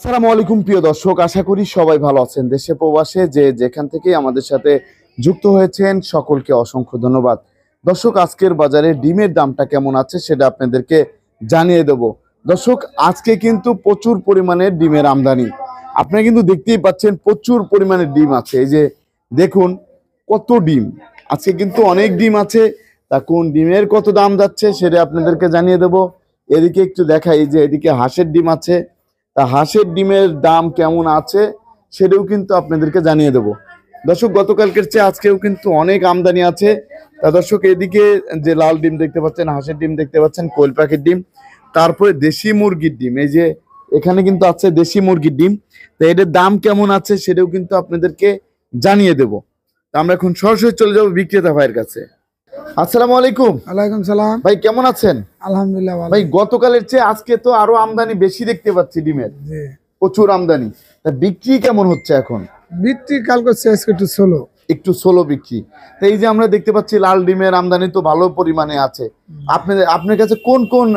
আসসালামু আলাইকুম প্রিয় দর্শক, আশা করি সবাই ভালো আছেন। দেশে প্রবাসে যে যেখান থেকে আমাদের সাথে যুক্ত হয়েছেন সকলকে অসংখ্য ধন্যবাদ। দর্শক, আজকের বাজারে ডিমের দামটা কেমন আছে সেটা আপনাদেরকে জানিয়ে দেব। দর্শক, আজকে কিন্তু প্রচুর পরিমাণে ডিমের আমদানি। আপনারা কিন্তু দেখতেই পাচ্ছেন প্রচুর পরিমাণে ডিম আছে। এই যে দেখুন কত ডিম আজকে, কিন্তু অনেক ডিম আছে। তা কোন ডিমের কত দাম যাচ্ছে সেটা আপনাদেরকে জানিয়ে দেব। এদিকে একটু দেখাই যে এদিকে হাঁসের ডিম আছে। তা হাঁসের ডিমের দাম কেমন আছে সেটাও কিন্তু আপনাদেরকে জানিয়ে দেব। দর্শক, গতকালকের চেয়ে আজকেও কিন্তু অনেক আমদানি আছে। তা দর্শক, এদিকে যে লাল ডিম দেখতে পাচ্ছেন, হাঁসের ডিম দেখতে পাচ্ছেন, কোয়েল পাখির ডিম, তারপরে দেশি মুরগির ডিম। এই যে এখানে কিন্তু আছে দেশি মুরগির ডিম। তো এটার দাম কেমন আছে সেটাও কিন্তু আপনাদেরকে জানিয়ে দেব। তা আমরা এখন সরাসরি চলে যাবো বিক্রেতা ভাইয়ের কাছে। আসসালামু আলাইকুম। ওয়ালাইকুম সালাম। ভাই কেমন আছেন? আলহামদুলিল্লাহ ভালো। ভাই, গতকালের চেয়ে আজকে তো আরো আমদানি বেশি দেখতে পাচ্ছি ডিমের, জি। প্রচুর আমদানি। তা বিক্রি কেমন হচ্ছে এখন? বিক্রি কালকে শেষ একটু ষোলো, একটু স্লো বিক্রি। তো এই যে আমরা দেখতে পাচ্ছি লাল ডিমের আমদানি তো ভালো পরিমাণে আছে। আপনার কাছে কোন কোন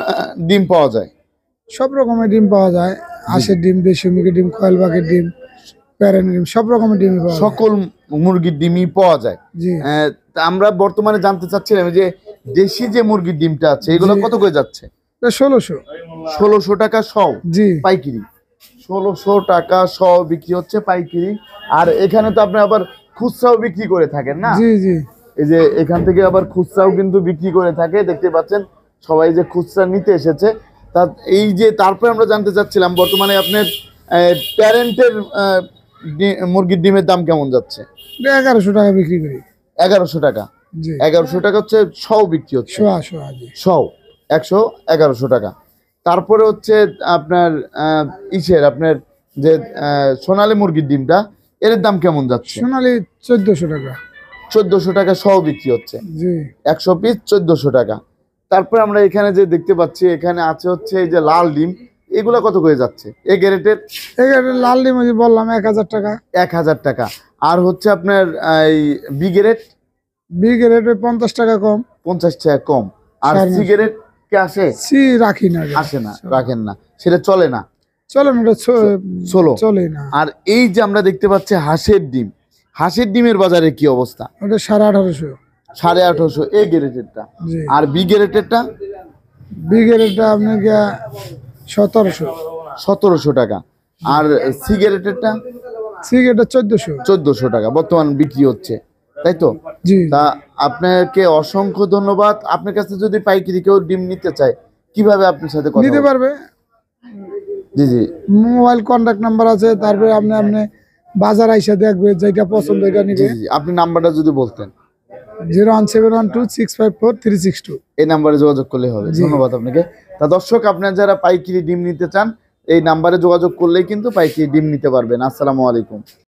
ডিম পাওয়া যায়? সব রকমের ডিম পাওয়া যায়। হাঁসের ডিম, দেশি মুরগির ডিম, কোয়েল পাখির ডিম, প্যারেন্টের ডিম, সব রকমের ডিম পাওয়া যায়। সকল মুরগির ডিমই পাওয়া যায়। জি। তা আমরা বর্তমানে জানতে চাচ্ছিলাম যে দেশি যে মুরগির ডিমটা আছে এগুলো কত করে যাচ্ছে? 1600। 1600 টাকা সহ জি। পাইকারি। 1600 টাকা সহ বিক্রি হচ্ছে পাইকারি। আর এখানে তো আপনি আবার খুচরাও বিক্রি করে থাকেন না? জি জি। এই যে এখান থেকে আবার খুচরাও কিন্তু বিক্রি করে থাকে, দেখতে পাচ্ছেন সবাই যে খুচরা নিতে এসেছে। তা এই যে তারপরে আমরা জানতে চাচ্ছিলাম বর্তমানে আপনার প্যারেন্টের মুরগির ডিমের দাম কেমন যাচ্ছে? 1100 টাকা বিক্রি করি। 1100 টাকা। জি। 1100 টাকা হচ্ছে সহ বিক্রি হচ্ছে। শোয়া শোয়া। জি। সহ 1100 টাকা। তারপরে হচ্ছে আপনার আপনার যে সোনালী মুরগির ডিমটা, এর দাম কেমন যাচ্ছে? সোনালি 1400 টাকা। 1400 টাকা সহ বিক্রি হচ্ছে। জি। 100 পিস 1400 টাকা। তারপরে আমরা এখানে যে দেখতে পাচ্ছি এখানে আছে হচ্ছে এই যে লাল ডিম, এগুলা কত করে যাচ্ছে? এ গ্রেটের এখানে লাল ডিম ওই যে বললাম 1000 টাকা। 1000 টাকা। আর হচ্ছে আপনার এই বি গ্রেড? বি গ্রেডে 50 টাকা কম। 50 টাকা কম। আর সি গ্রেড কে আসে? সি রাখি না। আসে না, রাখেন না, সেটা চলে না। চলে না, চলে না। আর এই যে আমরা দেখতে পাচ্ছি হাঁসের ডিম, হাঁসের ডিমের বাজারে কি অবস্থা? ওটা 1850। 1850 এ গ্রেডেরটা। জি। আর বি গ্রেডেরটা? বি গ্রেডটা আপনার 1700। 1700 টাকা। আর সি গ্রেডেরটা? সি গ্রেডটা 1400। 1400 টাকা বর্তমান বিক্রি হচ্ছে, তাই তো? জি। তা আপনাকে অসংখ্য ধন্যবাদ। আপনার কাছে যদি পাইকারি কেউ ডিম নিতে চায় কিভাবে আপনার সাথে কথা নিতে বলবে? পারবে। জি জি। মোবাইল কন্টাক্ট নাম্বার আছে, তারপরে আপনি বাজার আইসা দেখবে, যেটা পছন্দ এটা জি নিবে। জি, আপনি নাম্বারটা যদি বলতেন। 01712654362। এই নাম্বারে যোগাযোগ করলে হবে। ধন্যবাদ আপনাকে। তা দর্শক, আপনারা যারা পাইকারি ডিম নিতে চান এই নাম্বারে যোগাযোগ করলেই কিন্তু পাইকারি ডিম নিতে পারবেন। আসসালামু আলাইকুম।